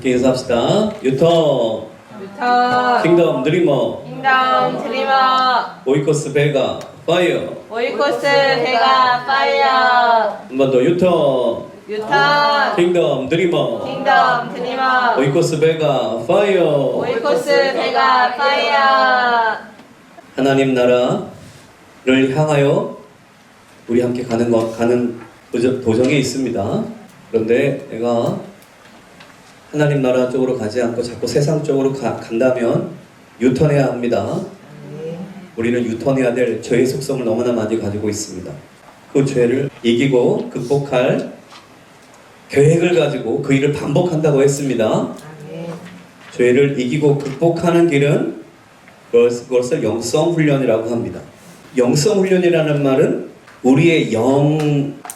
이렇게 인사합시다. 유턴 킹덤 드리머 킹덤 드리머 오이코스 베가 파이어. 오이코스 베가 파이어 한 번 더 유턴 유턴 킹덤 드리머 킹덤 드리머 오이코스 베가 파이어. 오이코스 베가 파이어. 하나님 나라를 향하여 우리 함께 가는 도정에 있습니다. 그런데 내가 하나님 나라 쪽으로 가지 않고 자꾸 세상 쪽으로 간다면 유턴해야 합니다. 우리는 유턴해야 될 죄의 속성을 너무나 많이 가지고 있습니다. 그 죄를 이기고 극복할 계획을 가지고 그 일을 반복한다고 했습니다. 죄를 이기고 극복하는 길은 그것을 영성훈련이라고 합니다. 영성훈련이라는 말은 우리의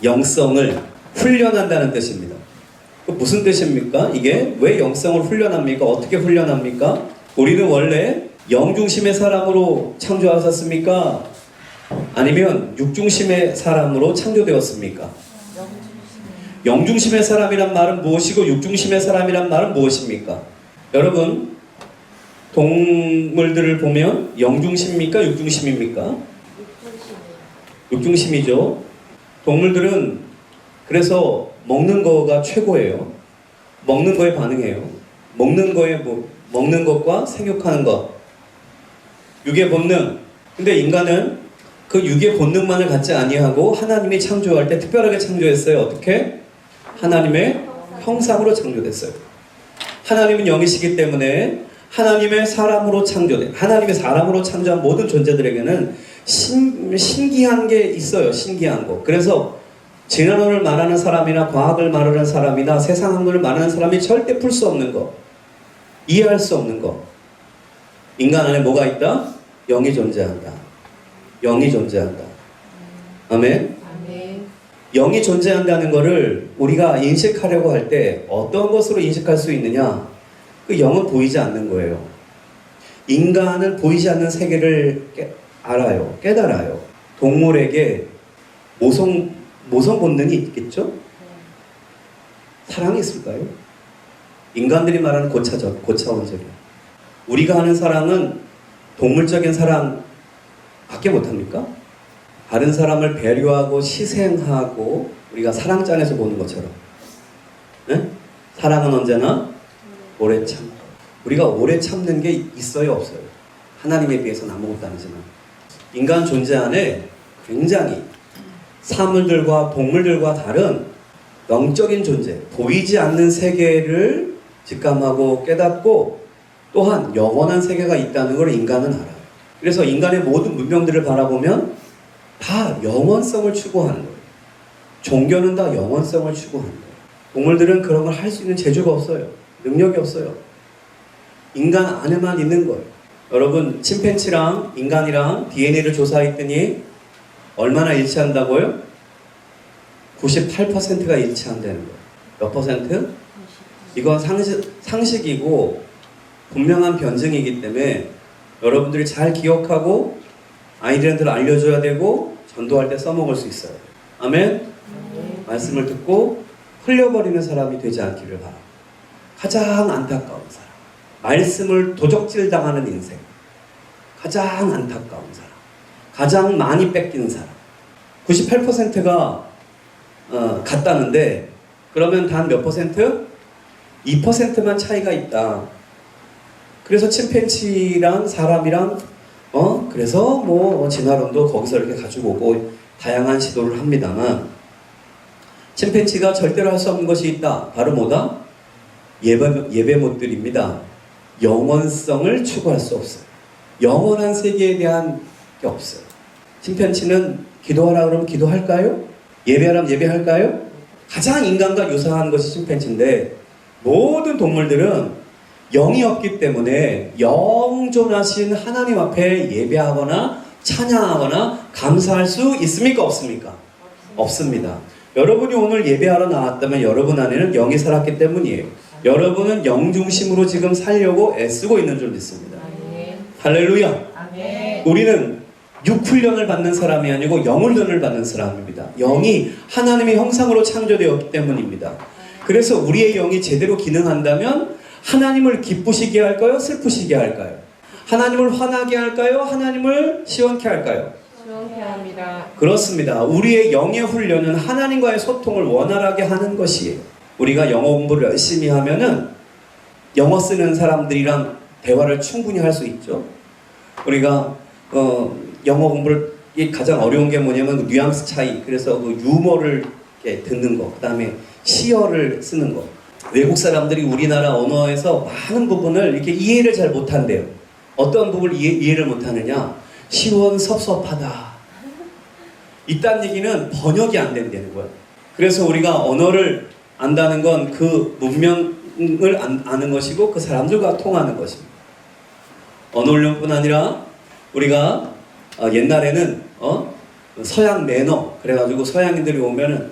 영성을 훈련한다는 뜻입니다. 그 무슨 뜻입니까? 이게 왜 영성을 훈련합니까? 어떻게 훈련합니까? 우리는 원래 영중심의 사람으로 창조하셨습니까? 아니면 육중심의 사람으로 창조되었습니까? 영중심의 사람이란 말은 무엇이고 육중심의 사람이란 말은 무엇입니까? 여러분, 동물들을 보면 영중심입니까? 육중심입니까? 육중심이죠. 동물들은 그래서 먹는 거가 최고예요. 먹는 거에 반응해요. 먹는 것과 생육하는 것. 육의 본능. 근데 인간은 그 육의 본능만을 갖지 아니하고 하나님이 창조할 때 특별하게 창조했어요. 어떻게? 하나님의 형상으로 창조됐어요. 하나님은 영이시기 때문에 하나님의 사람으로 창조한 모든 존재들에게는 신기한 게 있어요. 신기한 거. 그래서 진화론을 말하는 사람이나 과학을 말하는 사람이나 세상 학문을 말하는 사람이 절대 풀 수 없는 거, 이해할 수 없는 거. 인간 안에 뭐가 있다? 영이 존재한다. 영이 존재한다. 아멘? 영이 존재한다는 것을 우리가 인식하려고 할 때 어떤 것으로 인식할 수 있느냐? 그 영은 보이지 않는 거예요. 인간은 보이지 않는 세계를 알아요. 깨달아요. 동물에게 모성 본능이 있겠죠? 사랑이 있을까요? 인간들이 말하는 고차원적이에요. 우리가 하는 사랑은 동물적인 사랑밖에 못합니까? 다른 사람을 배려하고 희생하고 우리가 사랑장에서 보는 것처럼, 네? 사랑은 언제나 오래 참고. 우리가 오래 참는 게 있어요, 없어요? 하나님에 비해서는 아무것도 아니지만 인간 존재 안에 굉장히 사물들과 동물들과 다른 영적인 존재, 보이지 않는 세계를 직감하고 깨닫고 또한 영원한 세계가 있다는 걸 인간은 알아요. 그래서 인간의 모든 문명들을 바라보면 다 영원성을 추구하는 거예요. 종교는 다 영원성을 추구하는 거예요. 동물들은 그런 걸 할 수 있는 재주가 없어요. 능력이 없어요. 인간 안에만 있는 거예요. 여러분, 침팬지랑 인간이랑 DNA를 조사했더니 얼마나 일치한다고요? 98%가 일치한다는 거예요. 몇 퍼센트? 이건 상식이고 분명한 변증이기 때문에 여러분들이 잘 기억하고 아이들한테 알려줘야 되고 전도할 때 써먹을 수 있어요. 아멘? 말씀을 듣고 흘려버리는 사람이 되지 않기를 바랍니다. 가장 안타까운 사람. 말씀을 도적질 당하는 인생. 가장 안타까운 사람. 가장 많이 뺏기는 사람. 98%가 같다는데 그러면 단 몇 퍼센트? 2%만 차이가 있다. 그래서 침팬지랑 사람이랑 그래서 뭐 진화론도 거기서 이렇게 가지고 오고 다양한 시도를 합니다만 침팬지가 절대로 할 수 없는 것이 있다. 바로 뭐다? 예배못들입니다. 영원성을 추구할 수 없어요. 영원한 세계에 대한 게 없어요. 침팬지는 기도하라 그러면 기도할까요? 예배하라면 예배할까요? 가장 인간과 유사한 것이 침팬지인데 모든 동물들은 영이 없기 때문에 영존하신 하나님 앞에 예배하거나 찬양하거나 감사할 수 있습니까? 없습니까? 없습니다. 여러분이 오늘 예배하러 나왔다면 여러분 안에는 영이 살았기 때문이에요. 여러분은 영중심으로 지금 살려고 애쓰고 있는 줄 믿습니다. 할렐루야. 우리는 육훈련을 받는 사람이 아니고 영훈련을 받는 사람입니다. 영이 하나님의 형상으로 창조되었기 때문입니다. 그래서 우리의 영이 제대로 기능한다면 하나님을 기쁘시게 할까요? 슬프시게 할까요? 하나님을 화나게 할까요? 하나님을 시원케 할까요? 시원케 합니다. 그렇습니다. 우리의 영의 훈련은 하나님과의 소통을 원활하게 하는 것이에요. 우리가 영어 공부를 열심히 하면은 영어 쓰는 사람들이랑 대화를 충분히 할 수 있죠. 우리가 영어 공부를 가장 어려운 게 뭐냐면 그 뉘앙스 차이, 그래서 그 유머를 이렇게 듣는 거, 그 다음에 시어를 쓰는 거. 외국 사람들이 우리나라 언어에서 많은 부분을 이렇게 이해를 잘 못한대요. 어떤 부분을 이해를 못하느냐? 시원섭섭하다. 이딴 얘기는 번역이 안 된다는 거예요. 그래서 우리가 언어를 안다는 건 그 문명을 아는 것이고 그 사람들과 통하는 것입니다. 언어 훈련뿐 아니라 우리가 옛날에는 서양 매너 그래가지고 서양인들이 오면은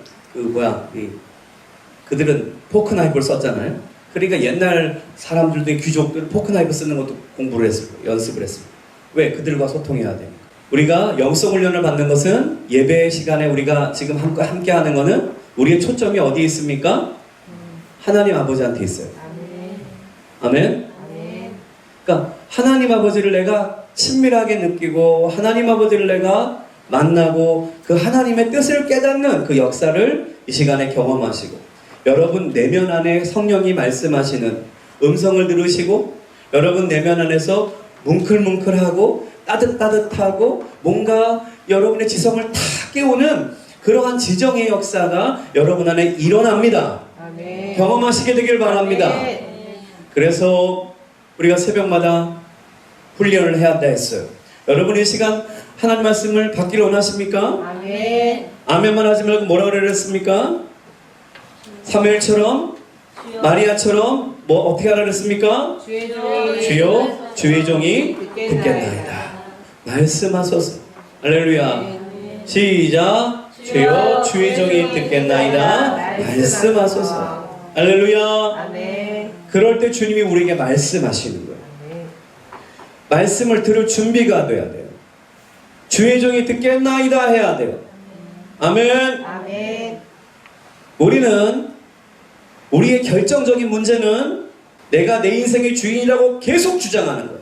그들은 포크 나이프를 썼잖아요. 그러니까 옛날 사람들도 귀족들 포크 나이프 쓰는 것도 공부를 했을 거예요. 연습을 했습니다. 왜? 그들과 소통해야 되니까. 우리가 영성 훈련을 받는 것은 예배 시간에 우리가 지금 함께 하는 것은 우리의 초점이 어디에 있습니까? 하나님 아버지한테 있어요. 아멘. 그러니까 하나님 아버지를 내가 친밀하게 느끼고 하나님 아버지를 내가 만나고 그 하나님의 뜻을 깨닫는 그 역사를 이 시간에 경험하시고, 여러분 내면 안에 성령이 말씀하시는 음성을 들으시고 여러분 내면 안에서 뭉클뭉클하고 따뜻따뜻하고 뭔가 여러분의 지성을 다 깨우는 그러한 지정의 역사가 여러분 안에 일어납니다. 아멘. 경험하시게 되길 바랍니다. 아멘. 그래서 우리가 새벽마다 훈련을 해야 한다 했어요. 여러분 이 시간 하나님 말씀을 받기를 원하십니까? 아멘. 아멘만 하지 말고 뭐라고 그랬습니까? 사무엘처럼 마리아처럼 뭐 어떻게 하라 그랬습니까? 주여 주의 종이 듣겠나이다. 말씀하소서. 할렐루야. 시작. 주여 주의 종이 듣겠나이다. 말씀하소서. 할렐루야. 아멘. 그럴 때 주님이 우리에게 말씀하시는 거예요. 말씀을 들을 준비가 돼야 돼요. 주의 종이 듣겠나이다 해야 돼요. 아멘. 아멘. 우리는 우리의 결정적인 문제는 내가 내 인생의 주인이라고 계속 주장하는 거예요.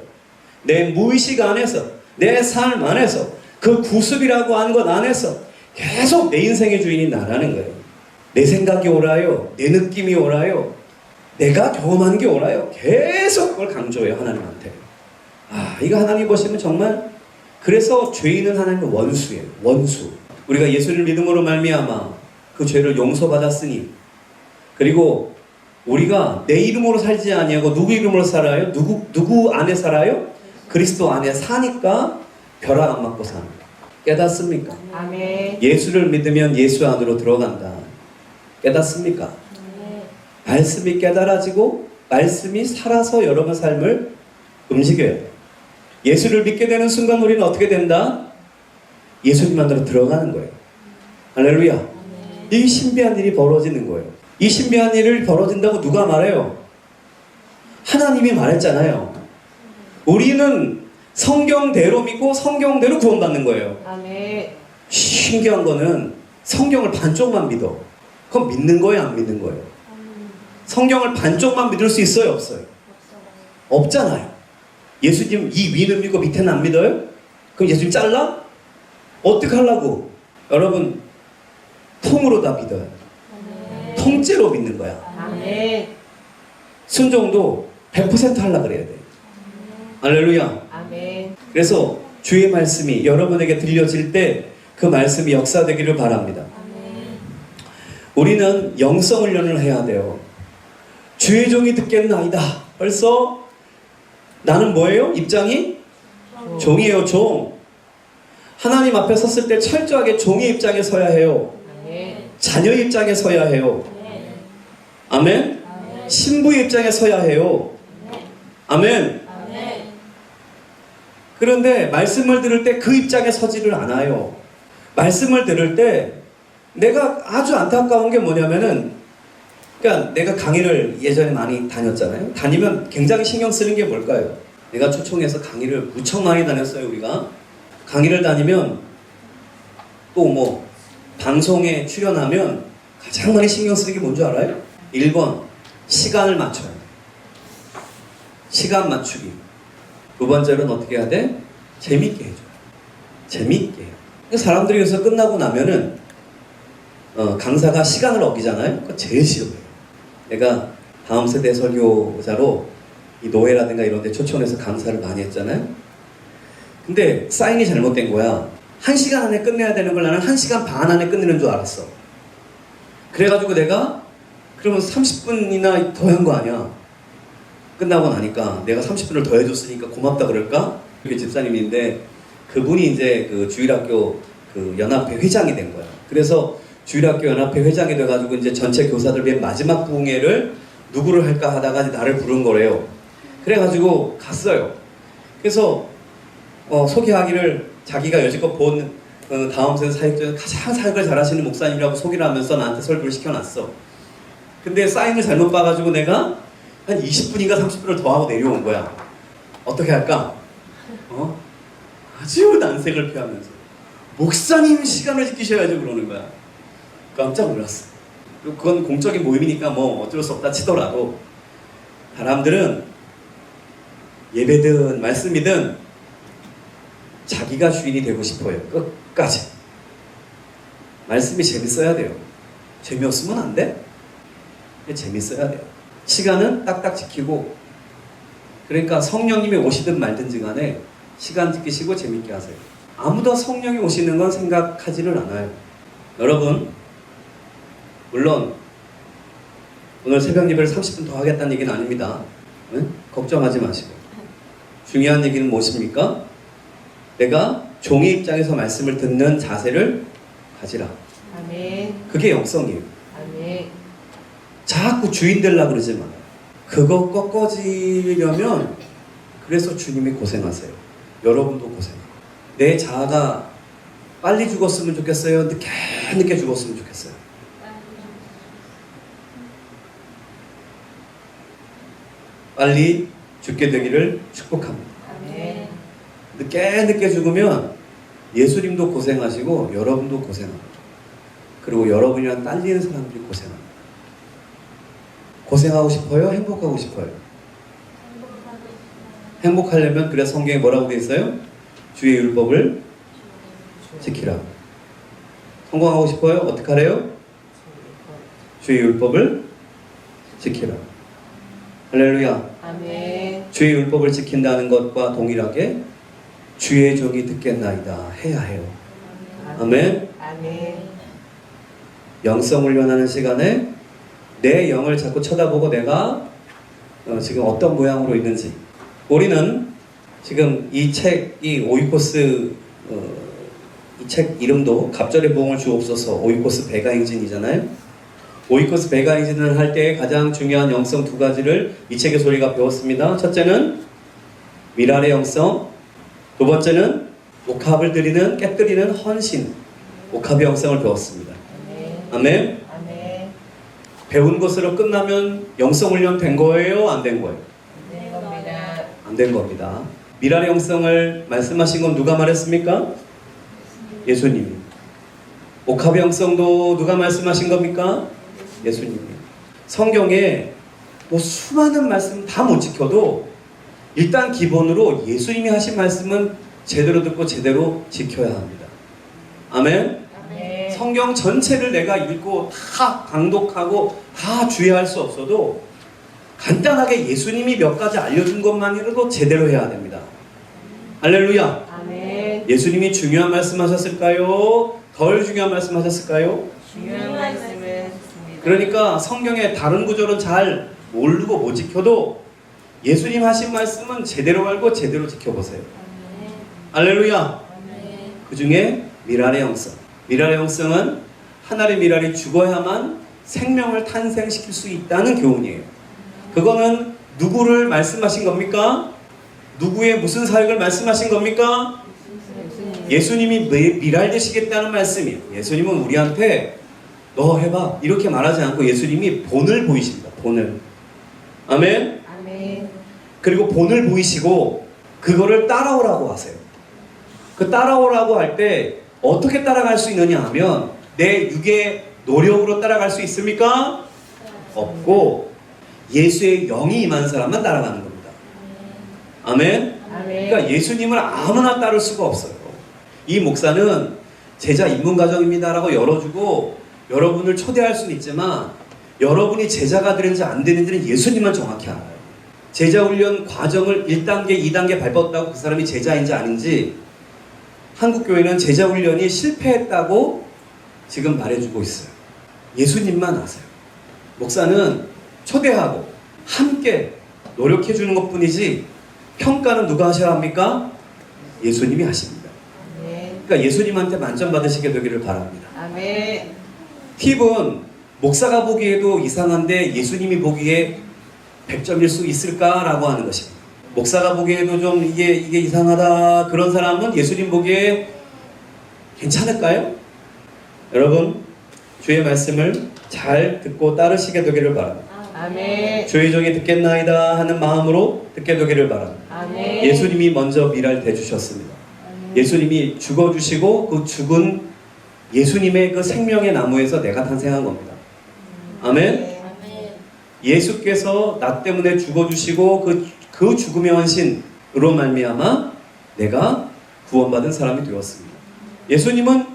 내 무의식 안에서, 내 삶 안에서, 그 구습이라고 하는 것 안에서 계속 내 인생의 주인이 나라는 거예요. 내 생각이 옳아요. 내 느낌이 옳아요. 내가 경험하는 게 옳아요. 계속 그걸 강조해요. 하나님한테. 이거 하나님 보시면 정말, 그래서 죄인은 하나님의 원수예요. 원수. 우리가 예수를 믿음으로 말미암아 그 죄를 용서받았으니, 그리고 우리가 내 이름으로 살지 아니하고 누구 이름으로 살아요? 누구 안에 살아요? 그리스도 안에 사니까 벼락 안 맞고 사는 거예요. 깨닫습니까? 아멘. 예수를 믿으면 예수 안으로 들어간다. 깨닫습니까? 말씀이 깨달아지고 말씀이 살아서 여러분 삶을 움직여야 돼요. 예수를 믿게 되는 순간 우리는 어떻게 된다? 예수님 안으로 들어가는 거예요. 할렐루야. 이 신비한 일이 벌어지는 거예요. 이 신비한 일을 벌어진다고 누가 말해요? 하나님이 말했잖아요. 우리는 성경대로 믿고 성경대로 구원받는 거예요. 아멘. 신기한 거는 성경을 반쪽만 믿어. 그럼 믿는 거예요, 안 믿는 거예요? 성경을 반쪽만 믿을 수 있어요, 없어요? 없잖아요. 예수님 이 위는 믿고 밑에는 안 믿어요? 그럼 예수님 잘라? 어떻게 하려고? 여러분 통으로 다 믿어요. 통째로 믿는 거야. 아멘. 순종도 100% 하려고 그래야 돼. 할렐루야. 아멘. 그래서 주의 말씀이 여러분에게 들려질 때 그 말씀이 역사되기를 바랍니다. 우리는 영성 훈련을 해야 돼요. 주의 종이 듣겠나이다. 벌써 나는 뭐예요? 입장이? 종이에요, 종. 하나님 앞에 섰을 때 철저하게 종의 입장에 서야 해요. 자녀의 입장에 서야 해요. 아멘. 신부의 입장에 서야 해요. 아멘. 그런데 말씀을 들을 때 그 입장에 서지를 않아요. 말씀을 들을 때 내가 아주 안타까운 게 뭐냐면은, 그러니까 내가 강의를 예전에 많이 다녔잖아요. 다니면 굉장히 신경 쓰는 게 뭘까요? 내가 초청해서 강의를 무척 많이 다녔어요. 우리가 강의를 다니면 또 뭐 방송에 출연하면 가장 많이 신경 쓰는 게 뭔지 알아요? 1번 시간을 맞춰야 돼. 시간 맞추기. 두 번째로는 어떻게 해야 돼? 재밌게 해줘요. 재밌게 해요. 사람들이 여기서 끝나고 나면은 강사가 시간을 어기잖아요. 그거 제일 싫어해요. 내가 다음 세대 설교자로 이 노회라든가 이런 데 초청해서 강사를 많이 했잖아요. 근데 사인이 잘못된 거야. 1시간 안에 끝내야 되는 걸 나는 1시간 반 안에 끝내는 줄 알았어. 그래가지고 내가 그러면 30분이나 더 한 거 아니야. 끝나고 나니까 내가 30분을 더 해줬으니까 고맙다 그럴까? 그게 집사님인데 그분이 이제 그 주일학교 그 연합회 회장이 된 거야. 그래서 주일학교 연합회 회장이 돼가지고 이제 전체 교사들 맨 마지막 부흥회를 누구를 할까 하다가 나를 부른 거래요. 그래가지고 갔어요. 그래서 소개하기를 자기가 여지껏 본 다음 세대 사역 중에 가장 사역을 잘하시는 목사님이라고 소개를 하면서 나한테 설교를 시켜놨어. 근데 사인을 잘못 봐가지고 내가 한 20분인가 30분을 더 하고 내려온 거야. 어떻게 할까? 아주 난색을 피하면서 목사님 시간을 지키셔야죠 그러는 거야. 깜짝 놀랐어. 그건 공적인 모임이니까 뭐 어쩔 수 없다 치더라도 사람들은 예배든 말씀이든 자기가 주인이 되고 싶어요. 끝까지. 말씀이 재밌어야 돼요. 재미없으면 안 돼? 재밌어야 돼요. 시간은 딱딱 지키고, 그러니까 성령님이 오시든 말든지 간에 시간 지키시고 재밌게 하세요. 아무도 성령이 오시는 건 생각하지를 않아요. 여러분, 물론 오늘 새벽 예배를 30분 더 하겠다는 얘기는 아닙니다. 네? 걱정하지 마시고. 중요한 얘기는 무엇입니까? 내가 종의 입장에서 말씀을 듣는 자세를 가지라. 아멘. 그게 영성이에요. 아멘. 자꾸 주인 되려고 그러지 마요. 그거 꺾어지려면 그래서 주님이 고생하세요. 여러분도 고생하고. 내 자아가 빨리 죽었으면 좋겠어요? 늦게 죽었으면 좋겠어요? 빨리 죽게 되기를 축복합니다. 아멘. 늦게 죽으면 예수님도 고생하시고 여러분도 고생합니다. 그리고 여러분이랑 딸리는 사람들이 고생합니다. 고생하고 싶어요? 행복하고 싶어요? 행복하려면 그래서 성경에 뭐라고 되어 있어요? 주의 율법을 지키라. 성공하고 싶어요? 어떻게 하래요? 주의 율법을 지키라. 할렐루야. 아멘. 주의 율법을 지킨다는 것과 동일하게 주의 종이 듣겠나이다 해야 해요. 아멘. 아멘. 영성 훈련하는 시간에 내 영을 자꾸 쳐다보고 내가 지금 어떤 모양으로 있는지. 우리는 지금 이 책이 오이코스 이 책 이름도 갑절의 부흥을 주옵소서 오이코스 배가행진이잖아요. 오이코스 배가행진을 할 때 가장 중요한 영성 두 가지를 이 책에서 우리가 배웠습니다. 첫째는 미랄의 영성, 두 번째는 옥합을 드리는 깨뜨리는 헌신, 옥합의 영성을 배웠습니다. 아멘. 아멘. 배운 것으로 끝나면 영성 훈련 된 거예요? 안 된 거예요? 된 겁니다. 안 된 겁니다. 미랄의 영성을 말씀하신 건 누가 말했습니까? 예수님이. 옥합의 영성도 누가 말씀하신 겁니까? 예수님이. 성경에 뭐 수많은 말씀 다 못 지켜도 일단 기본으로 예수님이 하신 말씀은 제대로 듣고 제대로 지켜야 합니다. 아멘. 아멘. 성경 전체를 내가 읽고 다 강독하고 다 주의할 수 없어도 간단하게 예수님이 몇 가지 알려준 것만이라도 제대로 해야 됩니다. 할렐루야. 아멘. 예수님이 중요한 말씀 하셨을까요? 덜 중요한 말씀 하셨을까요? 중요한 말씀을 했습니다. 그러니까 성경의 다른 구절은 잘 모르고 못 지켜도 예수님 하신 말씀은 제대로 알고 제대로 지켜보세요. 할렐루야. 그 중에 미랄의 영성. 미랄의 영성은 하나의 미랄이 죽어야만 생명을 탄생시킬 수 있다는 교훈이에요. 그거는 누구를 말씀하신 겁니까? 누구의 무슨 사역을 말씀하신 겁니까? 예수님이 미랄 되시겠다는 말씀이에요. 예수님은 우리한테 너 해봐 이렇게 말하지 않고 예수님이 본을 보이십니다. 본을. 아멘. 아멘. 그리고 본을 보이시고 그거를 따라오라고 하세요. 그 따라오라고 할 때 어떻게 따라갈 수 있느냐 하면 내 육의 노력으로 따라갈 수 있습니까? 없고 예수의 영이 임한 사람만 따라가는 겁니다. 아멘. 아멘. 그러니까 예수님을 아무나 따를 수가 없어요. 이 목사는 제자 입문과정입니다라고 열어주고 여러분을 초대할 수는 있지만 여러분이 제자가 되는지 안 되는지는 예수님만 정확히 알아요. 제자훈련 과정을 1단계, 2단계 밟았다고 그 사람이 제자인지 아닌지 한국교회는 제자훈련이 실패했다고 지금 말해주고 있어요. 예수님만 아세요. 목사는 초대하고 함께 노력해주는 것뿐이지 평가는 누가 하셔야 합니까? 예수님이 하십니다. 아멘. 그러니까 예수님한테 만점 받으시게 되기를 바랍니다. 아멘. 팁은 목사가 보기에도 이상한데 예수님이 보기에 100점일 수 있을까라고 하는 것입니다. 목사가 보기에도 좀 이게 이상하다 그런 사람은 예수님 보기에 괜찮을까요? 여러분 주의 말씀을 잘 듣고 따르시게 되기를 바랍니다. 아멘. 주의 종이 듣겠나이다 하는 마음으로 듣게 되기를 바랍니다. 아멘. 예수님이 먼저 미랄 대주셨습니다. 예수님이 죽어주시고 그 죽은 예수님의 그 생명의 나무에서 내가 탄생한 겁니다. 아멘. 예수께서 나 때문에 죽어주시고 그 죽음의 헌신으로 말미암아 내가 구원받은 사람이 되었습니다. 예수님은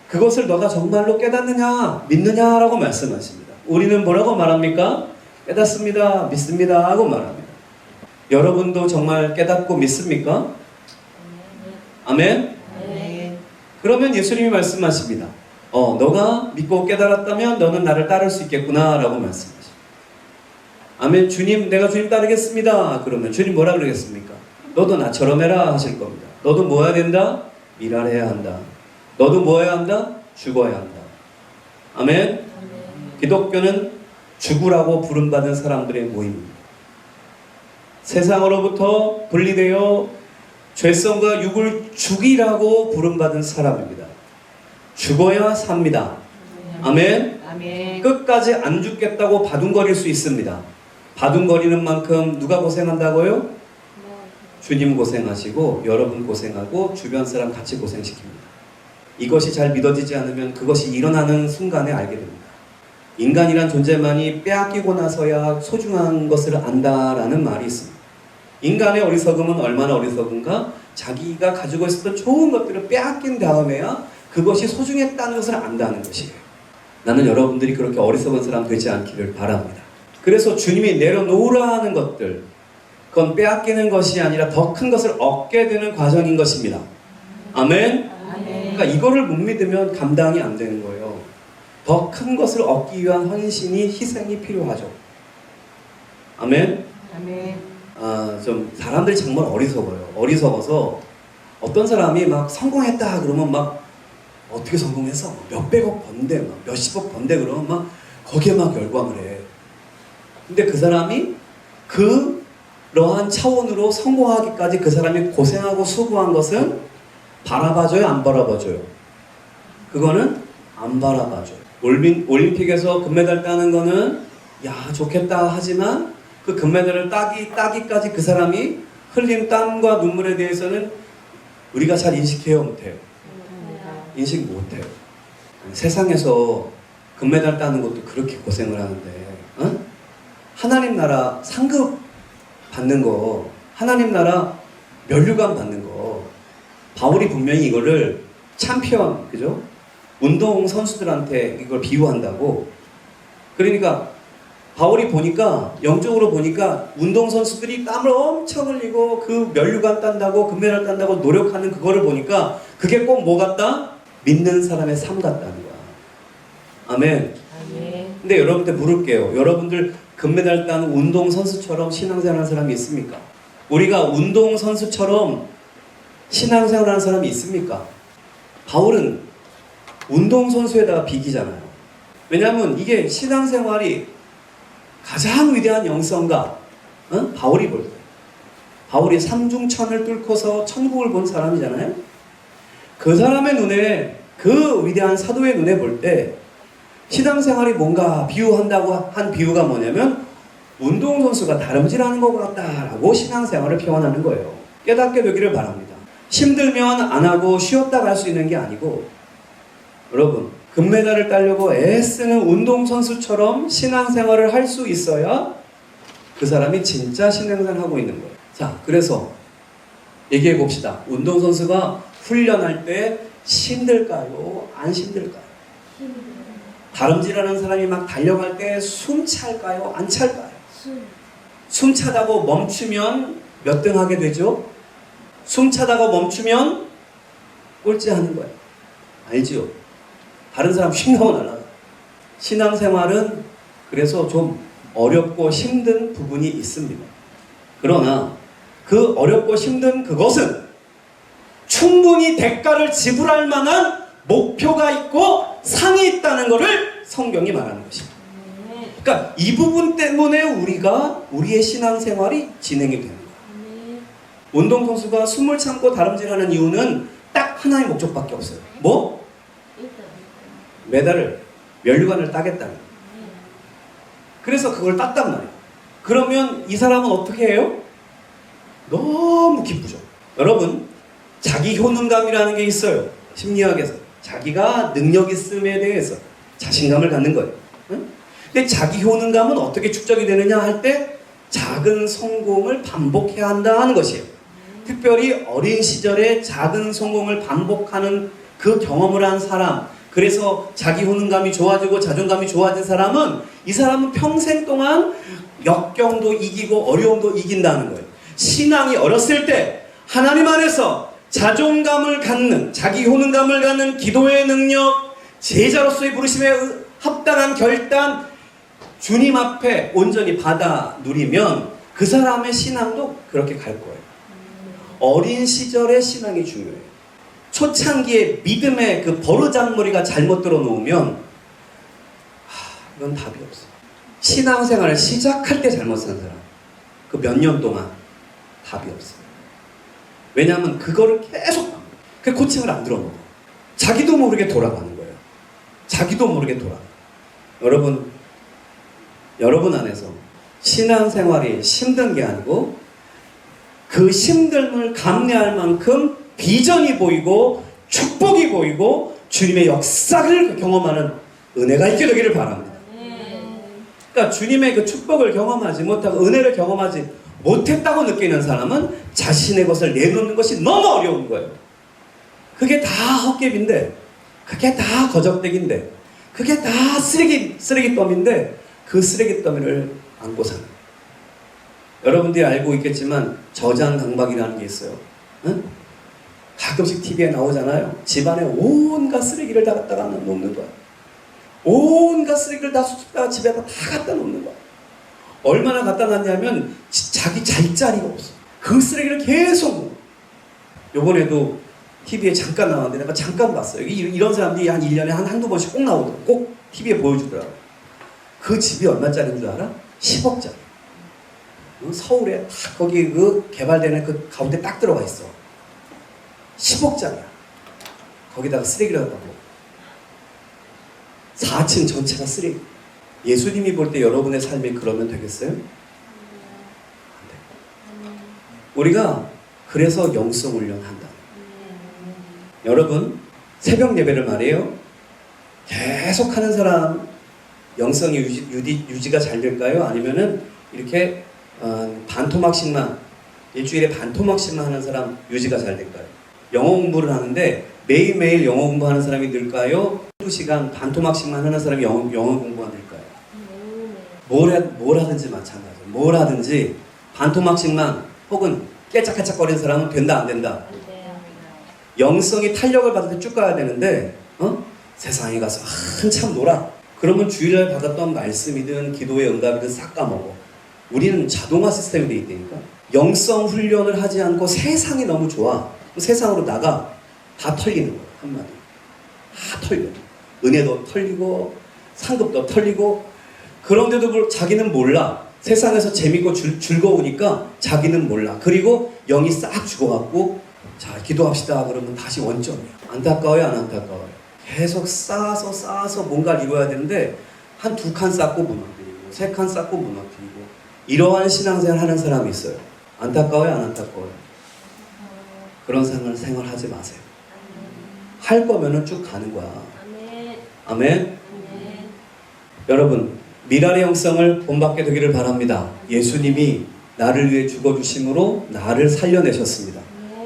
그것을 너가 정말로 깨닫느냐 믿느냐라고 말씀하십니다. 우리는 뭐라고 말합니까? 깨닫습니다 믿습니다 하고 말합니다. 여러분도 정말 깨닫고 믿습니까? 아멘. 아멘. 그러면 예수님이 말씀하십니다. 너가 믿고 깨달았다면 너는 나를 따를 수 있겠구나 라고 말씀하십니다. 아멘. 주님, 내가 주님 따르겠습니다. 그러면 주님 뭐라 그러겠습니까? 너도 나처럼 해라 하실 겁니다. 너도 뭐 해야 된다? 일해야 한다. 너도 뭐 해야 한다? 죽어야 한다. 아멘. 기독교는 죽으라고 부름받은 사람들의 모임입니다. 세상으로부터 분리되어 죄성과 육을 죽이라고 부름받은 사람입니다. 죽어야 삽니다. 아멘. 아멘. 끝까지 안 죽겠다고 바둥거릴 수 있습니다. 바둥거리는 만큼 누가 고생한다고요? 주님 고생하시고 여러분 고생하고 주변 사람 같이 고생시킵니다. 이것이 잘 믿어지지 않으면 그것이 일어나는 순간에 알게 됩니다. 인간이란 존재만이 빼앗기고 나서야 소중한 것을 안다라는 말이 있습니다. 인간의 어리석음은 얼마나 어리석은가? 자기가 가지고 있었던 좋은 것들을 빼앗긴 다음에야 그것이 소중했다는 것을 안다는 것이에요. 나는 여러분들이 그렇게 어리석은 사람 되지 않기를 바랍니다. 그래서 주님이 내려놓으라 하는 것들, 그건 빼앗기는 것이 아니라 더 큰 것을 얻게 되는 과정인 것입니다. 아멘? 그러니까 이거를 못 믿으면 감당이 안 되는 거예요. 더 큰 것을 얻기 위한 헌신이 희생이 필요하죠. 아멘? 아멘. 좀 사람들이 정말 어리석어요. 어리석어서 어떤 사람이 막 성공했다 그러면 막 어떻게 성공해서 몇백억 번대, 막 몇십억 번대 그러면 막 거기에 막 열광을 해. 근데 그 사람이 그러한 차원으로 성공하기까지 그 사람이 고생하고 수고한 것은 바라봐줘요, 안 바라봐줘요? 그거는 안 바라봐줘요. 올림픽에서 금메달 따는 거는 야 좋겠다 하지만 그 금메달을 따기까지 그 사람이 흘린 땀과 눈물에 대해서는 우리가 잘 인식해요, 못해요? 인식 못해요. 세상에서 금메달 따는 것도 그렇게 고생을 하는데 하나님 나라 상급 받는 거, 하나님 나라 면류관 받는 거, 바울이 분명히 이거를 챔피언, 그죠? 운동 선수들한테 이걸 비유한다고. 그러니까 바울이 보니까 영적으로 보니까 운동 선수들이 땀을 엄청 흘리고 그 면류관 딴다고 금메달 딴다고 노력하는 그거를 보니까 그게 꼭 뭐 같다? 믿는 사람의 삶 같다는 거야. 아멘. 아멘. 근데 여러분들 물을게요. 여러분들 금메달 딴 운동 선수처럼 신앙생활하는 사람이 있습니까? 우리가 운동 선수처럼 신앙생활하는 사람이 있습니까? 바울은 운동 선수에다가 비기잖아요. 왜냐하면 이게 신앙생활이 가장 위대한 영성가, 바울이 볼 때. 바울이 삼중천을 뚫고서 천국을 본 사람이잖아요. 그 사람의 눈에, 그 위대한 사도의 눈에 볼 때 신앙생활이 뭔가 비유한다고 한 비유가 뭐냐면 운동선수가 다름질하는 것 같다라고 신앙생활을 표현하는 거예요. 깨닫게 되기를 바랍니다. 힘들면 안 하고 쉬었다 갈 수 있는 게 아니고 여러분 금메달을 따려고 애쓰는 운동선수처럼 신앙생활을 할 수 있어야 그 사람이 진짜 신앙생활을 하고 있는 거예요. 자, 그래서 얘기해 봅시다. 운동선수가 훈련할 때 힘들까요? 안 힘들까요? 다름질하는 사람이 막 달려갈 때 숨 찰까요? 안 찰까요? 숨 차다고 멈추면 몇 등 하게 되죠? 숨 차다가 멈추면 꼴찌 하는 거예요. 알죠? 다른 사람 휙 하고 날아가. 신앙생활은 그래서 좀 어렵고 힘든 부분이 있습니다. 그러나 그 어렵고 힘든 그것은 충분히 대가를 지불할 만한 목표가 있고 상이 있다는 것을 성경이 말하는 것입니다. 그러니까 이 부분 때문에 우리의 신앙생활이 진행이 되는 거예요. 운동선수가 숨을 참고 다름질하는 이유는 딱 하나의 목적밖에 없어요. 뭐? 메달을, 면류관을 따겠다는 거예요. 그래서 그걸 땄단 말이에요. 그러면 이 사람은 어떻게 해요? 너무 기쁘죠. 여러분, 자기 효능감이라는 게 있어요. 심리학에서. 자기가 능력 있음에 대해서 자신감을 갖는 거예요. 응? 근데 자기 효능감은 어떻게 축적이 되느냐 할 때 작은 성공을 반복해야 한다 하는 것이에요. 특별히 어린 시절에 작은 성공을 반복하는 그 경험을 한 사람, 그래서 자기 효능감이 좋아지고 자존감이 좋아진 사람은 이 사람은 평생 동안 역경도 이기고 어려움도 이긴다는 거예요. 신앙이 어렸을 때 하나님 안에서 자존감을 갖는, 자기 효능감을 갖는 기도의 능력, 제자로서의 부르심에 합당한 결단, 주님 앞에 온전히 받아 누리면 그 사람의 신앙도 그렇게 갈 거예요. 어린 시절의 신앙이 중요해요. 초창기에 믿음의 그 버르장머리가 잘못 들어놓으면 이건 답이 없어요. 신앙생활을 시작할 때 잘못 산 사람, 그 몇 년 동안 답이 없어요. 왜냐하면 그거를 계속 그 코칭을 안 들어놓고 자기도 모르게 돌아가는 거예요. 자기도 모르게 돌아가요. 여러분 안에서 신앙생활이 힘든 게 아니고 그 힘듦을 감내할 만큼 비전이 보이고 축복이 보이고 주님의 역사를 경험하는 은혜가 있게 되기를 바랍니다. 그러니까 주님의 그 축복을 경험하지 못하고 은혜를 경험하지 못했다고 느끼는 사람은 자신의 것을 내놓는 것이 너무 어려운 거예요. 그게 다 헛개비인데, 그게 다 거적대기인데, 그게 다 쓰레기더미인데 그 쓰레기더미를 안고 사는 거예요. 여러분들이 알고 있겠지만 저장강박이라는 게 있어요. 응? 가끔씩 TV에 나오잖아요. 집안에 온갖 쓰레기를 다 갖다가 놓는 거야. 온갖 쓰레기를 다 수습다가 집에다 다 갖다 놓는 거야. 얼마나 갖다 놨냐면 자기 잘 자리가 없어. 그 쓰레기를 계속. 요번에도 TV에 잠깐 나왔는데 내가 잠깐 봤어요. 이런 사람들이 한 1년에 한두 번씩 꼭 나오더라고. 꼭 TV에 보여주더라고. 그 집이 얼마짜리인 줄 알아? 10억짜리. 서울에 딱 거기 그 개발되는 그 가운데 딱 들어가 있어. 10억짜리야. 거기다가 쓰레기를 갖다 놓고 4층 전체가 쓰레기. 예수님이 볼 때 여러분의 삶이 그러면 되겠어요? 안 돼. 우리가 그래서 영성 훈련한다. 여러분, 새벽 예배를 말이에요. 계속 하는 사람 영성이 유지가 잘 될까요? 아니면은 이렇게 반토막씩만, 일주일에 반토막씩만 하는 사람 유지가 잘 될까요? 영어 공부를 하는데 매일매일 영어 공부하는 사람이 늘까요? 2시간 반토막씩만 하는 사람이 영어 공부가 늘까요? 뭘 하든지 마찬가지예요. 뭘 하든지 반토막씩만 혹은 깨짝깨짝거리는 사람은 된다 안 된다? 영성이 탄력을 받을 때 쭉 가야 되는데 세상에 가서 한참 놀아. 그러면 주일날 받았던 말씀이든 기도의 응답이든 싹 까먹어. 우리는 자동화 시스템이 돼 있다니까. 영성 훈련을 하지 않고 세상이 너무 좋아. 세상으로 나가. 다 털리는 거야. 한마디. 다 털려. 은혜도 털리고 상급도 털리고. 그런데도 자기는 몰라. 세상에서 재밌고 즐거우니까 자기는 몰라. 그리고 영이 싹 죽어갖고 자 기도합시다 그러면 다시 원점이야. 안타까워요 안 안타까워요? 계속 쌓아서 뭔가를 이루어야 되는데 한 2칸 쌓고 무너뜨리고 3칸 쌓고 무너뜨리고 이러한 신앙생활 하는 사람이 있어요. 안타까워요 안 안타까워요? 그런 생활하지 마세요. 할 거면은 쭉 가는 거야. 아멘. 여러분, 미랄의 영성을 본받게 되기를 바랍니다. 예수님이 나를 위해 죽어주심으로 나를 살려내셨습니다.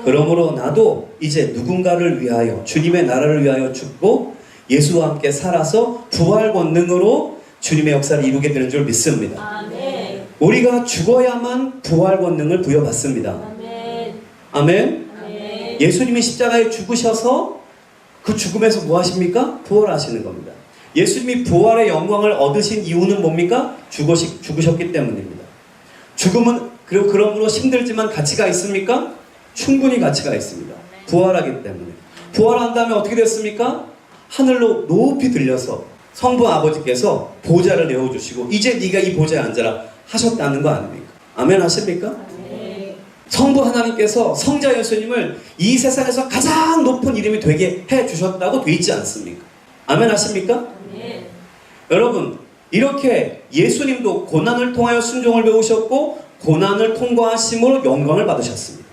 그러므로 나도 이제 누군가를 위하여, 주님의 나라를 위하여 죽고 예수와 함께 살아서 부활 권능으로 주님의 역사를 이루게 되는 줄 믿습니다. 아멘. 우리가 죽어야만 부활 권능을 부여받습니다. 아멘. 아멘. 아멘. 예수님이 십자가에 죽으셔서 그 죽음에서 뭐 하십니까? 부활하시는 겁니다. 예수님이 부활의 영광을 얻으신 이유는 뭡니까? 죽으셨기 때문입니다. 죽음은 그러므로 힘들지만 가치가 있습니까? 충분히 가치가 있습니다. 부활하기 때문에. 부활한 다음에 어떻게 됐습니까? 하늘로 높이 들려서 성부 아버지께서 보좌를 내어주시고 이제 네가 이 보좌에 앉아라 하셨다는 거 아닙니까? 아멘 하십니까? 네. 성부 하나님께서 성자 예수님을 이 세상에서 가장 높은 이름이 되게 해주셨다고 돼 있지 않습니까? 아멘 하십니까? 네. 여러분, 이렇게 예수님도 고난을 통하여 순종을 배우셨고 고난을 통과하심으로 영광을 받으셨습니다.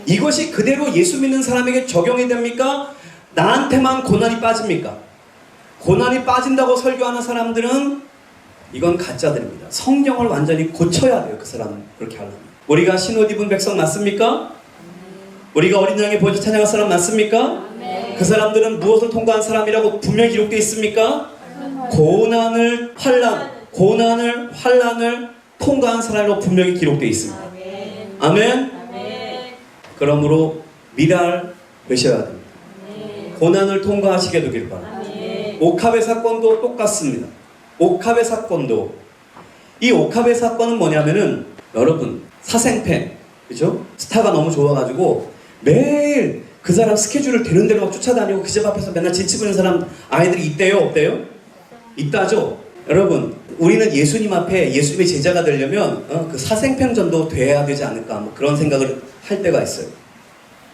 이것이 그대로 예수 믿는 사람에게 적용이 됩니까? 나한테만 고난이 빠집니까? 고난이 빠진다고 설교하는 사람들은 이건 가짜들입니다. 성경을 완전히 고쳐야 돼요. 그 사람은 그렇게 하려면. 우리가 신옷 입은 백성 맞습니까? 우리가 어린 양의 보좌 찬양할 사람 맞습니까? 그 사람들은 무엇을 통과한 사람이라고 분명히 기록되어 있습니까? 고난을 환난을 통과한 사람으로 분명히 기록되어 있습니다. 아멘. 그러므로 미랄 되셔야 됩니다. 고난을 통과하시게 되길 바랍니다. 옥합의 사건도 똑같습니다. 옥합의 사건도 이 옥합의 사건은 뭐냐면은 여러분 사생팬 그죠? 스타가 너무 좋아가지고 매일 그 사람 스케줄을 되는 대로 막 쫓아다니고 그 집 앞에서 맨날 진치 부는 사람 아이들이 있대요? 없대요? 있다죠? 여러분 우리는 예수님 앞에 예수님의 제자가 되려면 그 사생팬전도 돼야 되지 않을까 뭐 그런 생각을 할 때가 있어요.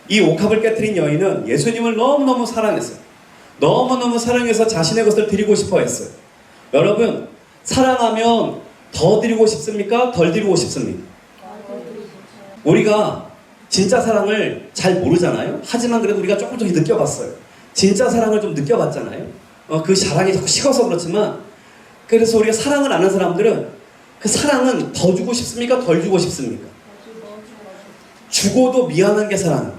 이 옥합을 깨트린 여인은 예수님을 너무너무 사랑했어요. 너무너무 사랑해서 자신의 것을 드리고 싶어 했어요. 여러분 사랑하면 더 드리고 싶습니까? 덜 드리고 싶습니까? 우리가 진짜 사랑을 잘 모르잖아요. 하지만 그래도 우리가 조금 느껴봤어요. 진짜 사랑을 좀 느껴봤잖아요. 그 사랑이 자꾸 식어서 그렇지만 그래서 우리가 사랑을 아는 사람들은 그 사랑은 더 주고 싶습니까? 덜 주고 싶습니까? 죽어도 미안한 게 사랑입니다.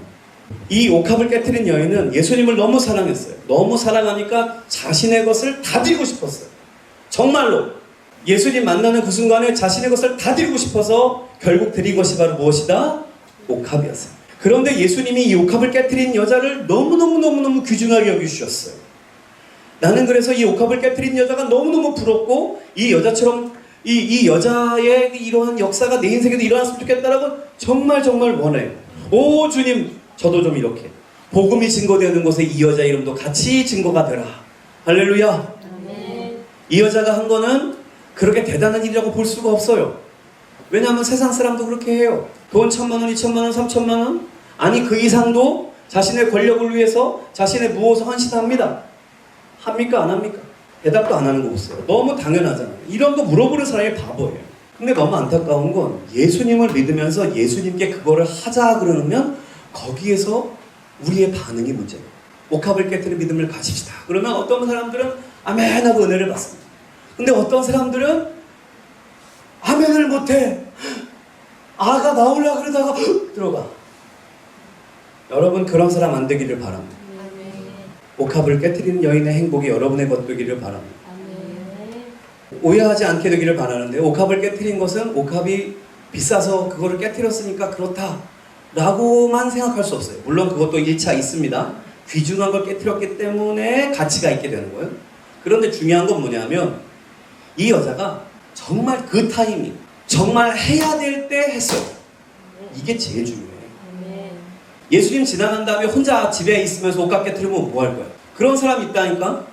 이 옥합을 깨트린 여인은 예수님을 너무 사랑했어요. 너무 사랑하니까 자신의 것을 다 드리고 싶었어요. 정말로 예수님 만나는 그 순간에 자신의 것을 다 드리고 싶어서 결국 드린 것이 바로 무엇이다? 옥합이었어요. 그런데 예수님이 이 옥합을 깨트린 여자를 너무너무 귀중하게 여기주셨어요. 나는 그래서 이 옥합을 깨트린 여자가 너무너무 부럽고 이 여자처럼 이 여자의 이러한 역사가 내 인생에도 일어났으면 좋겠다라고 정말 원해요. 오 주님 저도 좀 이렇게 복음이 증거되는 곳에 이 여자 이름도 같이 증거가 되라. 할렐루야. 이 여자가 한 거는 그렇게 대단한 일이라고 볼 수가 없어요. 왜냐하면 세상 사람도 그렇게 해요. 돈 1,000만 원, 2,000만 원, 3,000만 원 아니 그 이상도 자신의 권력을 위해서 자신의 무엇을 헌신합니다. 합니까? 안 합니까? 대답도 안 하는 거 보세요. 너무 당연하잖아요. 이런 거 물어보는 사람이 바보예요. 근데 너무 안타까운 건 예수님을 믿으면서 예수님께 그거를 하자 그러면 거기에서 우리의 반응이 문제예요. 옥합을 깨트린 믿음을 가집시다. 그러면 어떤 사람들은 아멘 하고 은혜를 받습니다. 근데 어떤 사람들은 아멘을 못해. 아가 나오려고 그러다가 들어가. 여러분 그런 사람 안 되기를 바랍니다. 옥합을 깨트리는 여인의 행복이 여러분의 것 되기를 바랍니다. 오해하지 않게 되기를 바라는데 옥합을 깨트린 것은 옥합이 비싸서 그거를 깨트렸으니까 그렇다 라고만 생각할 수 없어요. 물론 그것도 1차 있습니다. 귀중한 걸 깨트렸기 때문에 가치가 있게 되는 거예요. 그런데 중요한 건 뭐냐면 이 여자가 정말 그 타이밍 정말 해야 될 때 했어요. 이게 제일 중요해요. 예수님 지나간 다음에 혼자 집에 있으면서 옥합 깨트리면 뭐 할 거야? 그런 사람 있다니까?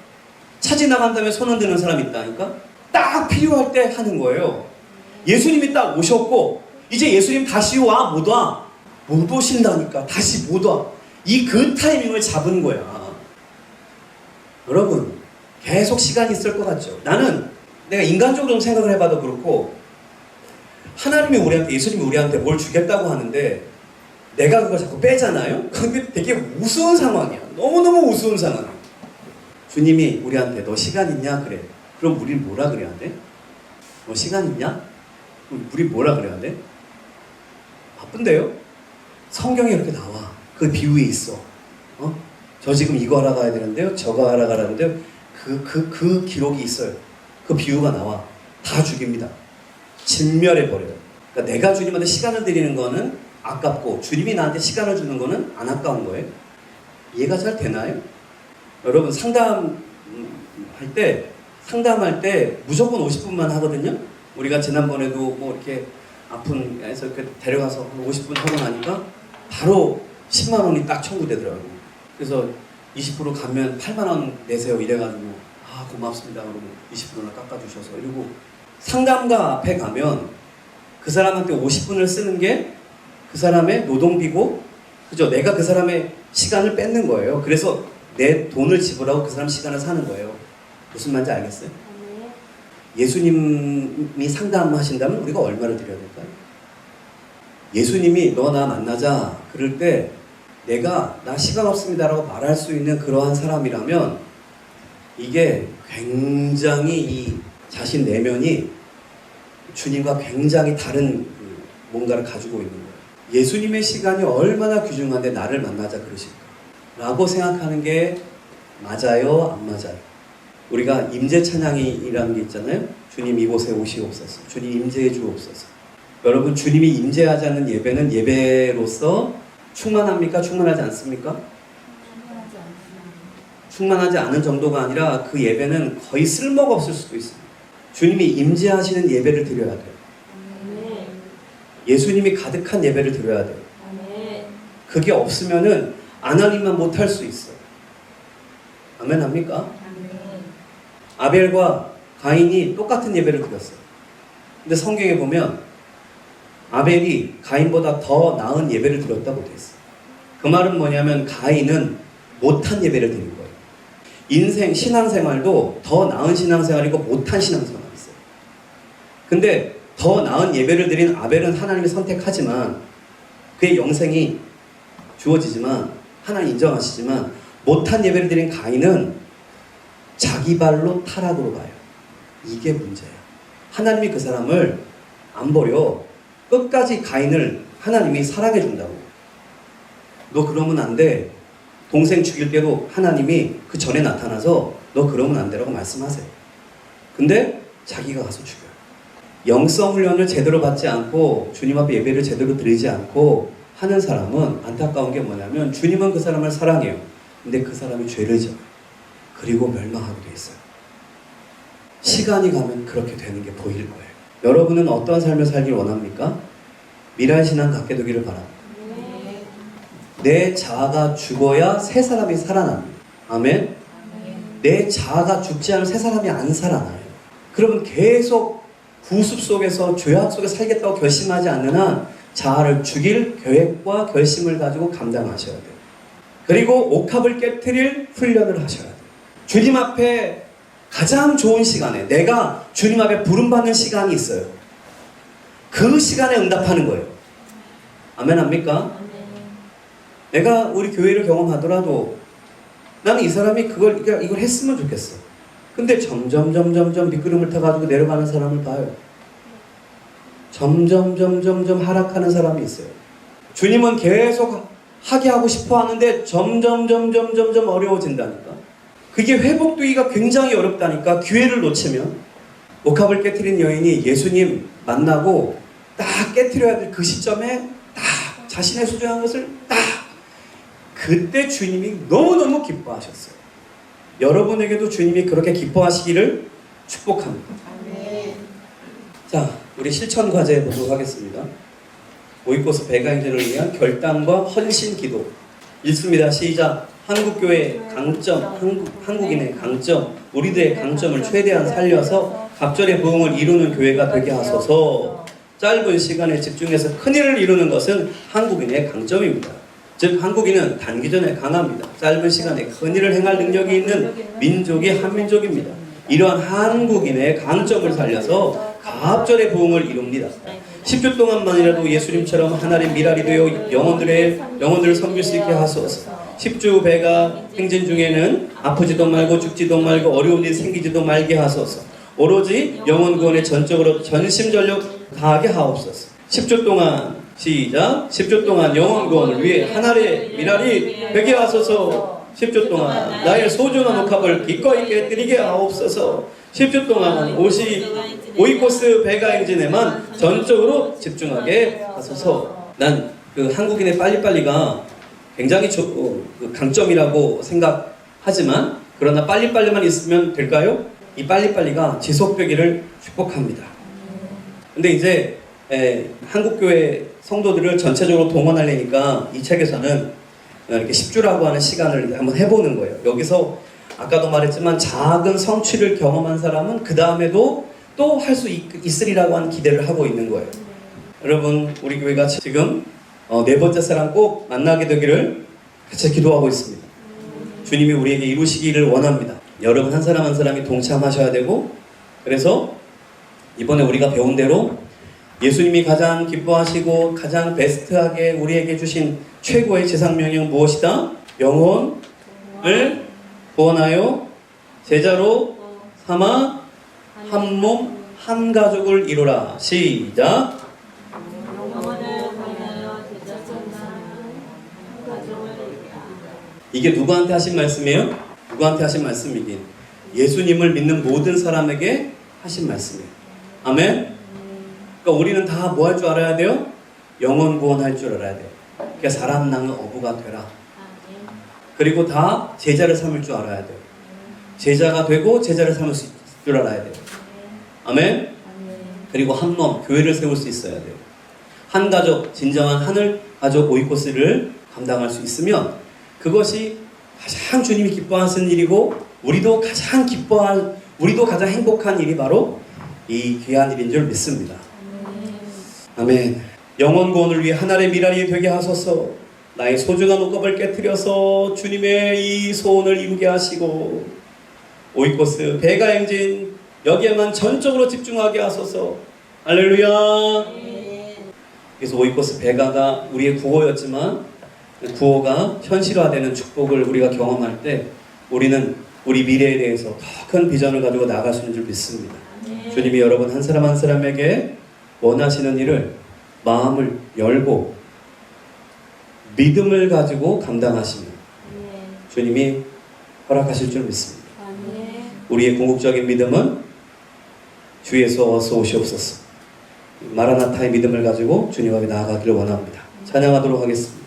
차 지나간 다음에 손 흔드는 사람 있다니까? 딱 필요할 때 하는 거예요. 예수님이 딱 오셨고 이제 예수님 다시 와? 못 와? 못 오신다니까. 다시 못 와. 이 그 타이밍을 잡은 거야. 여러분 계속 시간이 있을 것 같죠? 나는 내가 인간적으로 생각을 해봐도 그렇고 하나님이 우리한테 예수님이 우리한테 뭘 주겠다고 하는데 내가 그걸 자꾸 빼잖아요? 근데 되게 우스운 상황이야. 너무너무 우스운 상황이야. 주님이 우리한테 너 시간 있냐? 그래. 그럼 우리 뭐라 그래야 돼? 너 시간 있냐? 그럼 우리 뭐라 그래야 돼? 바쁜데요? 성경에 이렇게 나와. 그 비유에 있어. 저 지금 이거 하러 가야 되는데요. 저거 하러 가라는데요. 그 기록이 있어요. 그 비유가 나와. 다 죽입니다. 진멸해버려요. 그러니까 내가 주님한테 시간을 드리는 거는 아깝고 주님이 나한테 시간을 주는 거는 안 아까운 거예요. 이해가 잘 되나요? 여러분 상담할 때 무조건 50분만 하거든요. 우리가 지난번에도 뭐 이렇게 아픈 애서 이렇게 데려가서 50분 하고 나니까 바로 10만 원이 딱 청구되더라고요. 그래서 20% 가면 8만 원 내세요 이래가지고 아 고맙습니다 그러고 20%나 깎아주셔서 이러고 상담가 앞에 가면 그 사람한테 50분을 쓰는 게 그 사람의 노동비고 그죠? 내가 그 사람의 시간을 뺏는 거예요. 그래서 내 돈을 지불하고 그 사람 시간을 사는 거예요. 무슨 말인지 알겠어요? 예수님이 상담하신다면 우리가 얼마를 드려야 될까요? 예수님이 너 나 만나자 그럴 때 내가 나 시간 없습니다라고 말할 수 있는 그러한 사람이라면 이게 굉장히 이 자신 내면이 주님과 굉장히 다른 뭔가를 가지고 있는 거예요. 예수님의 시간이 얼마나 귀중한데 나를 만나자 그러실까? 라고 생각하는 게 맞아요? 안 맞아요? 우리가 임재 찬양이라는 게 있잖아요. 주님 이곳에 오시옵소서. 주님 임재해 주옵소서. 여러분 주님이 임재하지 않는 예배는 예배로서 충만합니까? 충만하지 않습니까? 충만하지 않은 정도가 아니라 그 예배는 거의 쓸모가 없을 수도 있습니다. 주님이 임재하시는 예배를 드려야 돼요. 예수님이 가득한 예배를 드려야 돼요. 그게 없으면은 하나님만 못할 수 있어요. 아멘 합니까? 아벨과 가인이 똑같은 예배를 드렸어요. 근데 성경에 보면 아벨이 가인보다 더 나은 예배를 드렸다고 되어 있어요. 그 말은 뭐냐면 가인은 못한 예배를 드린 거예요. 인생 신앙생활도 더 나은 신앙생활이고 못한 신앙생활이 있어요. 근데 더 나은 예배를 드린 아벨은 하나님이 선택하지만 그의 영생이 주어지지만 하나님 인정하시지만 못한 예배를 드린 가인은 자기 발로 타락으로 가요. 이게 문제예요. 하나님이 그 사람을 안 버려. 끝까지 가인을 하나님이 사랑해 준다고. 너 그러면 안 돼. 동생 죽일 때도 하나님이 그 전에 나타나서 너 그러면 안 되라고 말씀하세요. 근데 자기가 가서 죽여요. 영성 훈련을 제대로 받지 않고 주님 앞에 예배를 제대로 드리지 않고 하는 사람은 안타까운 게 뭐냐면 주님은 그 사람을 사랑해요. 근데 그 사람이 죄를 지어요. 그리고 멸망하게 돼 있어요. 시간이 가면 그렇게 되는 게 보일 거예요. 여러분은 어떤 삶을 살길 원합니까? 미랄신앙 갖게 되기를 바랍니다. 내 자아가 죽어야 새 사람이 살아납니다. 아멘? 내 자아가 죽지 않으면 새 사람이 안 살아나요. 그러면 계속 구습 속에서 죄악 속에 살겠다고 결심하지 않는 한 자아를 죽일 계획과 결심을 가지고 감당하셔야 돼요. 그리고 옥합을 깨트릴 훈련을 하셔야 돼요. 주님 앞에 가장 좋은 시간에 내가 주님 앞에 부름받는 시간이 있어요. 그 시간에 응답하는 거예요. 아멘 합니까? 내가 우리 교회를 경험하더라도 나는 이 사람이 이걸 했으면 좋겠어. 근데 점점 미끄럼을 타가지고 내려가는 사람을 봐요. 점점 하락하는 사람이 있어요. 주님은 계속 하게 하고 싶어 하는데 점점 어려워진다니까. 그게 회복되기가 굉장히 어렵다니까. 기회를 놓치면. 옥합을 깨트린 여인이 예수님 만나고 딱 깨트려야 될 그 시점에 딱 자신의 소중한 것을 딱 그때 주님이 너무너무 기뻐하셨어요. 여러분에게도 주님이 그렇게 기뻐하시기를 축복합니다. 자, 우리 실천 과제 보도록 하겠습니다. 오이코스 배가행전을 위한 결단과 헌신 기도. 읽습니다. 시작. 한국교회의 강점, 한국인의 강점, 우리들의 강점을 최대한 살려서 갑절의 부흥을 이루는 교회가 되게 하소서. 짧은 시간에 집중해서 큰일을 이루는 것은 한국인의 강점입니다. 즉 한국인은 단기전에 강합니다. 짧은 시간에 큰일을 행할 능력이 있는 민족이 한민족입니다. 이러한 한국인의 강점을 살려서 갑절의 부흥을 이룹니다. 10주 동안만이라도 예수님처럼 하나님 미랄이 되어 영혼들을 섬길 수 있게 하소서. 십주 배가 행진 중에는 아프지도 말고 죽지도 말고 어려운 일 생기지도 말게 하소서. 오로지 영혼 구원에 전적으로 전심전력 다하게 하옵소서. 10주 동안 시작. 10주 동안 영혼 구원을 위해 하늘의 미랄이 되게 하소서. 10주 동안 나의 소중한 옥합을 기꺼이 깨뜨리게 하옵소서. 10주 동안 오이코스 배가 행진에만 전적으로 집중하게 하소서. 난 그 한국인의 빨리빨리가 굉장히 그 강점이라고 생각하지만 그러나 빨리빨리만 있으면 될까요? 이 빨리빨리가 지속되기를 축복합니다. 근데 이제 한국교회 성도들을 전체적으로 동원하려니까 이 책에서는 이렇게 10주라고 하는 시간을 한번 해보는 거예요. 여기서 아까도 말했지만 작은 성취를 경험한 사람은 그 다음에도 또 할 수 있으리라고 하는 기대를 하고 있는 거예요. 여러분, 우리 교회가 지금 네 번째 사람 꼭 만나게 되기를 같이 기도하고 있습니다. 주님이 우리에게 이루시기를 원합니다. 여러분 한 사람 한 사람이 동참하셔야 되고, 그래서 이번에 우리가 배운 대로 예수님이 가장 기뻐하시고 가장 베스트하게 우리에게 주신 최고의 지상명령 무엇이다? 영혼을 구원하여 제자로 삼아 한 몸 한 가족을 이루라. 시작. 이게 누구한테 하신 말씀이에요? 누구한테 하신 말씀이긴? 예수님을 믿는 모든 사람에게 하신 말씀이에요. 아멘? 그러니까 우리는 다 뭐 할 줄 알아야 돼요? 영혼 구원할 줄 알아야 돼요. 그러니까 사람 낳는 어부가 되라. 그리고 다 제자를 삼을 줄 알아야 돼요. 제자가 되고 제자를 삼을 줄 알아야 돼요. 아멘? 그리고 한 몸, 교회를 세울 수 있어야 돼요. 한 가족, 진정한 하늘 가족 오이코스를 감당할 수 있으면 그것이 가장 주님이 기뻐하시는 일이고 우리도 가장 행복한 일이 바로 이 귀한 일인 줄 믿습니다. 아멘. 영혼 구원을 위해 하늘의 미랄이 되게 하소서. 나의 소중한 옥합을 깨뜨려서 주님의 이 소원을 이루게 하시고 오이코스 배가 행진 여기에만 전적으로 집중하게 하소서. 할렐루야. 그래서 오이코스 배가가 우리의 구호였지만 구호가 현실화되는 축복을 우리가 경험할 때 우리는 우리 미래에 대해서 더 큰 비전을 가지고 나아갈 수 있는 줄 믿습니다. 주님이 여러분 한 사람 한 사람에게 원하시는 일을 마음을 열고 믿음을 가지고 감당하시면 주님이 허락하실 줄 믿습니다. 우리의 궁극적인 믿음은 주 예수 어서 오시옵소서. 마라나타의 믿음을 가지고 주님 앞에 나아가기를 원합니다. 찬양하도록 하겠습니다.